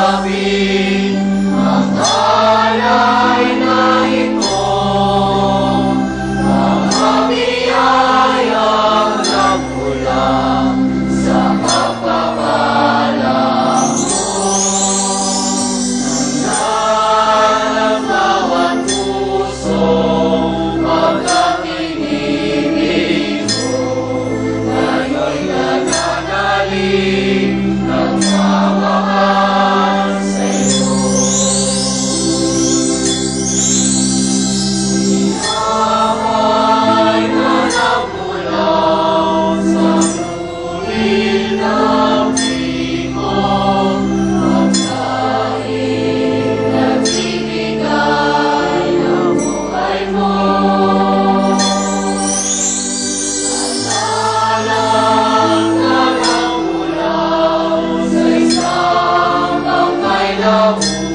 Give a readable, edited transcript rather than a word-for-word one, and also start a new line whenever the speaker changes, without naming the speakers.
tanggapin ang alay na ito, mga biyayang nagmula sa pagpapalang mo. Nandaan ang bawat pusong pagkakinibig mo, ngayon nananalig nagmamahal sa iyo. Sinakay na nagmula sa luhil ng piko, pagkain nagbibigay ng buhay mo. Alalang na nagmula sa isang pagkailangan